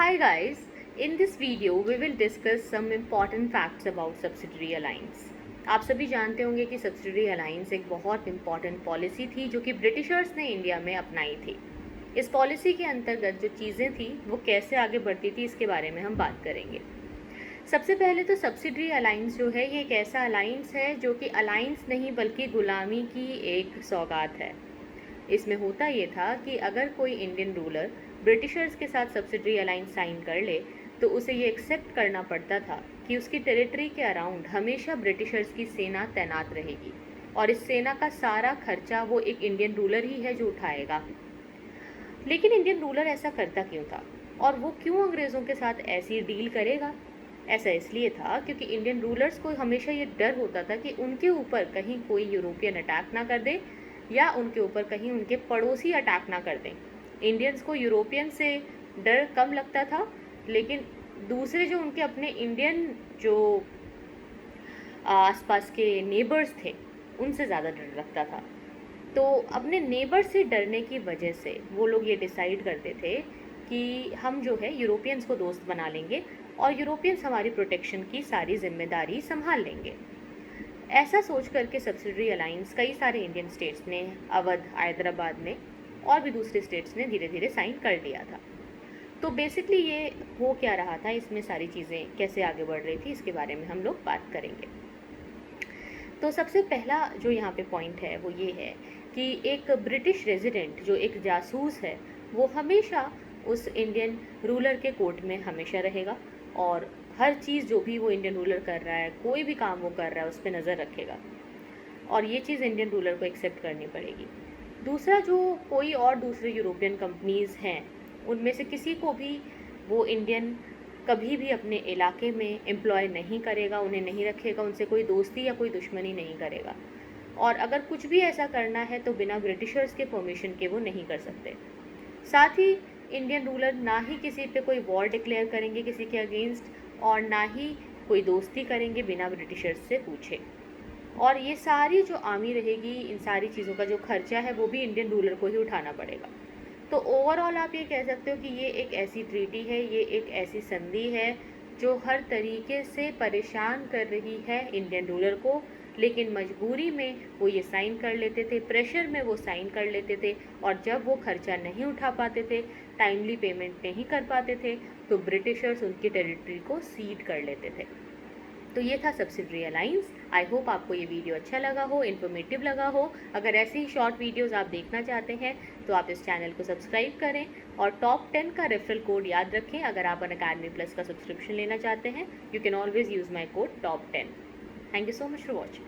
Hi guys, in this video we will discuss some important facts about subsidiary alliance. आप सभी जानते होंगे कि सब्सिडरी अलाइंस एक बहुत इम्पॉर्टेंट पॉलिसी थी जो कि ब्रिटिशर्स ने इंडिया में अपनाई थी। इस पॉलिसी के अंतर्गत जो चीज़ें थी वो कैसे आगे बढ़ती थी इसके बारे में हम बात करेंगे। सबसे पहले तो सब्सिडरी अलाइंस जो है ये एक ऐसा अलाइंस है जो कि अलाइंस नहीं बल्कि गुलामी की एक सौगात है। इसमें होता ये था कि अगर कोई इंडियन रूलर ब्रिटिशर्स के साथ सब्सिडरी अलाइंस साइन कर ले तो उसे ये एक्सेप्ट करना पड़ता था कि उसकी टेरिटरी के अराउंड हमेशा ब्रिटिशर्स की सेना तैनात रहेगी और इस सेना का सारा खर्चा वो एक इंडियन रूलर ही है जो उठाएगा। लेकिन इंडियन रूलर ऐसा करता क्यों था और वो क्यों अंग्रेज़ों के साथ ऐसी डील करेगा? ऐसा इसलिए था क्योंकि इंडियन रूलर्स को हमेशा ये डर होता था कि उनके ऊपर कहीं कोई यूरोपियन अटैक ना कर दे या उनके ऊपर कहीं उनके पड़ोसी अटैक ना कर दें। इंडियंस को यूरोपियन से डर कम लगता था, लेकिन दूसरे जो उनके अपने इंडियन जो आसपास के नेबर्स थे उनसे ज़्यादा डर लगता था। तो अपने नेबर से डरने की वजह से वो लोग ये डिसाइड करते थे कि हम जो है यूरोपियंस को दोस्त बना लेंगे और यूरोपियंस हमारी प्रोटेक्शन की सारी जिम्मेदारी संभाल लेंगे। ऐसा सोच करके सब्सिडरी अलाइंस कई सारे इंडियन स्टेट्स ने, अवध, हैदराबाद ने और भी दूसरे स्टेट्स ने धीरे धीरे साइन कर लिया था। तो बेसिकली ये हो क्या रहा था, इसमें सारी चीज़ें कैसे आगे बढ़ रही थी, इसके बारे में हम लोग बात करेंगे। तो सबसे पहला जो यहाँ पे पॉइंट है वो ये है कि एक ब्रिटिश रेजिडेंट जो एक जासूस है वो हमेशा उस इंडियन रूलर के कोर्ट में हमेशा रहेगा और हर चीज़ जो भी वो इंडियन रूलर कर रहा है, कोई भी काम वो कर रहा है, उस पर नज़र रखेगा और ये चीज़ इंडियन रूलर को एक्सेप्ट करनी पड़ेगी। दूसरा, जो कोई और दूसरे यूरोपियन कंपनीज़ हैं उनमें से किसी को भी वो इंडियन कभी भी अपने इलाके में एम्प्लॉय नहीं करेगा, उन्हें नहीं रखेगा, उनसे कोई दोस्ती या कोई दुश्मनी नहीं करेगा और अगर कुछ भी ऐसा करना है तो बिना ब्रिटिशर्स के परमिशन के वो नहीं कर सकते। साथ ही इंडियन रूलर ना ही किसी पे कोई वॉर डिक्लेयर करेंगे किसी के अगेंस्ट और ना ही कोई दोस्ती करेंगे बिना ब्रिटिशर्स से पूछे। और ये सारी जो आर्मी रहेगी, इन सारी चीज़ों का जो खर्चा है वो भी इंडियन रूलर को ही उठाना पड़ेगा। तो ओवरऑल आप ये कह सकते हो कि ये एक ऐसी ट्रीटी है, ये एक ऐसी संधि है जो हर तरीके से परेशान कर रही है इंडियन रूलर को, लेकिन मजबूरी में वो ये साइन कर लेते थे, प्रेशर में वो साइन कर लेते थे और जब वो खर्चा नहीं उठा पाते थे, टाइमली पेमेंट नहीं कर पाते थे, तो ब्रिटिशर्स उनकी टेरिटरी को सीड कर लेते थे। तो ये था सब्सिडरी अलाइंस। आई होप आपको ये वीडियो अच्छा लगा हो, इन्फॉर्मेटिव लगा हो। अगर ऐसे ही शॉर्ट वीडियोस आप देखना चाहते हैं तो आप इस चैनल को सब्सक्राइब करें और टॉप 10 का रेफरल कोड याद रखें। अगर आप अनअकैडमी प्लस का सब्सक्रिप्शन लेना चाहते हैं, you can always use my code top 10। Thank you so much for watching.